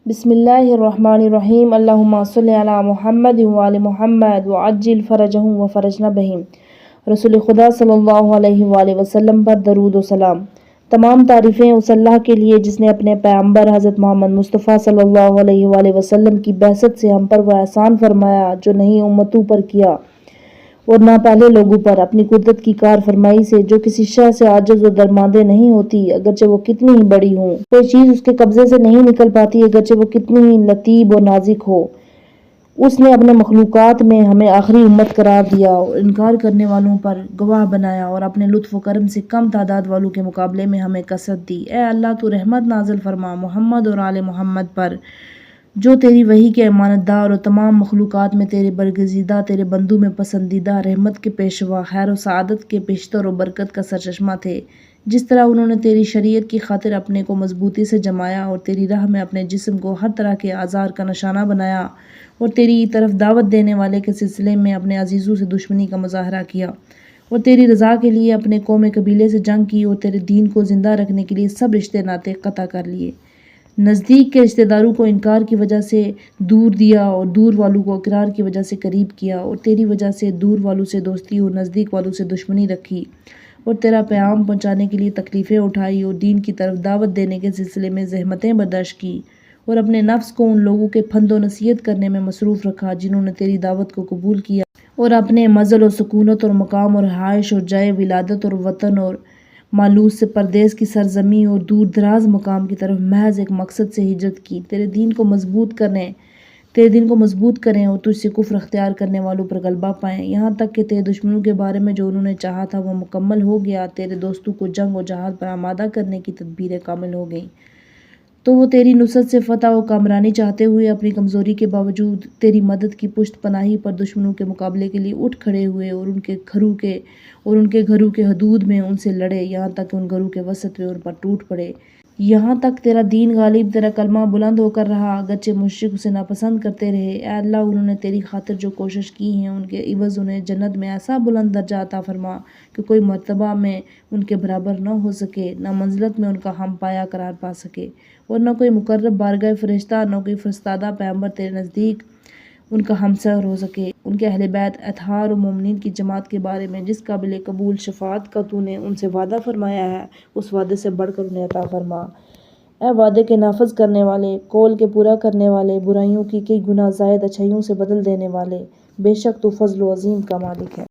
بسم اللہ الرحمن الرحیم اللہم صلی علی محمد وآل محمد وعجل فرجہم وفرجنا بہم۔ رسول خدا صلی اللہ علیہ وآلہ وسلم پر درود و سلام۔ تمام تعریفیں اس اللہ کے لیے جس نے اپنے پیغمبر حضرت محمد مصطفیٰ صلی اللہ علیہ وآلہ وسلم کی بعثت سے ہم پر وہ احسان فرمایا جو نہیں امتوں پر کیا اور نہ پہلے لوگوں پر، اپنی قدرت کی کار فرمائی سے جو کسی شے سے عاجز و درماندے نہیں ہوتی اگرچہ وہ کتنی ہی بڑی ہوں۔ کوئی چیز اس کے قبضے سے نہیں نکل پاتی اگرچہ وہ کتنی ہی لطیف و نازک ہو۔ اس نے اپنے مخلوقات میں ہمیں آخری امت قرار دیا اور انکار کرنے والوں پر گواہ بنایا اور اپنے لطف و کرم سے کم تعداد والوں کے مقابلے میں ہمیں کثرت دی۔ اے اللہ تو رحمت نازل فرما محمد اور آل محمد پر جو تیری وحی کے امانت دار اور تمام مخلوقات میں تیرے برگزیدہ، تیرے بندوں میں پسندیدہ، رحمت کے پیشوا، خیر و سعادت کے پیشتر و برکت کا سرچشمہ تھے۔ جس طرح انہوں نے تیری شریعت کی خاطر اپنے کو مضبوطی سے جمایا اور تیری راہ میں اپنے جسم کو ہر طرح کے آزار کا نشانہ بنایا اور تیری طرف دعوت دینے والے کے سلسلے میں اپنے عزیزوں سے دشمنی کا مظاہرہ کیا اور تیری رضا کے لیے اپنے قوم قبیلے سے جنگ کی اور تیرے دین کو زندہ رکھنے کے لیے سب رشتے ناطے قطع کر لیے، نزدیک کے رشتہ داروں کو انکار کی وجہ سے دور دیا اور دور والوں کو اقرار کی وجہ سے قریب کیا اور تیری وجہ سے دور والوں سے دوستی اور نزدیک والوں سے دشمنی رکھی اور تیرا پیغام پہنچانے کے لیے تکلیفیں اٹھائی اور دین کی طرف دعوت دینے کے سلسلے میں زحمتیں برداشت کی اور اپنے نفس کو ان لوگوں کے پھند و نصیحت کرنے میں مصروف رکھا جنہوں نے تیری دعوت کو قبول کیا اور اپنے منزل و سکونت اور مقام اور رہائش اور جائے ولادت اور وطن اور مالوس سے پردیس کی سرزمی اور دور دراز مقام کی طرف محض ایک مقصد سے ہجرت کی، تیرے دین کو مضبوط کریں اور تجھ سے کفر اختیار کرنے والوں پر غلبہ پائیں، یہاں تک کہ تیرے دشمنوں کے بارے میں جو انہوں نے چاہا تھا وہ مکمل ہو گیا، تیرے دوستوں کو جنگ و جہاد پر آمادہ کرنے کی تدبیریں کامل ہو گئیں تو وہ تیری نصرت سے فتح و کامرانی چاہتے ہوئے اپنی کمزوری کے باوجود تیری مدد کی پشت پناہی پر دشمنوں کے مقابلے کے لیے اٹھ کھڑے ہوئے اور ان کے گھروں کے حدود میں ان سے لڑے، یہاں تک کہ ان گھروں کے وسط میں ان پر ٹوٹ پڑے، یہاں تک تیرا دین غالب، تیرا کلمہ بلند ہو کر رہا اگرچہ مشرک اسے ناپسند کرتے رہے۔ اے اللہ انہوں نے تیری خاطر جو کوشش کی ہیں ان کے عوض انہیں جنت میں ایسا بلند درجہ عطا فرما کہ کوئی مرتبہ میں ان کے برابر نہ ہو سکے، نہ منزلت میں ان کا ہم پایا قرار پا سکے اور نہ کوئی مقرب بارگاہ فرشتہ، نہ کوئی فرستادہ پیغمبر تیرے نزدیک ان کا ہمسر ہو سکے۔ ان کے اہل بیت اطہار و مومنین کی جماعت کے بارے میں جس قابل قبول شفاعت کا تو نے ان سے وعدہ فرمایا ہے اس وعدے سے بڑھ کر انہیں عطا فرما۔ اے وعدے کے نافذ کرنے والے، قول کے پورا کرنے والے، برائیوں کی کئی گنا زائد اچھائیوں سے بدل دینے والے، بے شک تو فضل و عظیم کا مالک ہے۔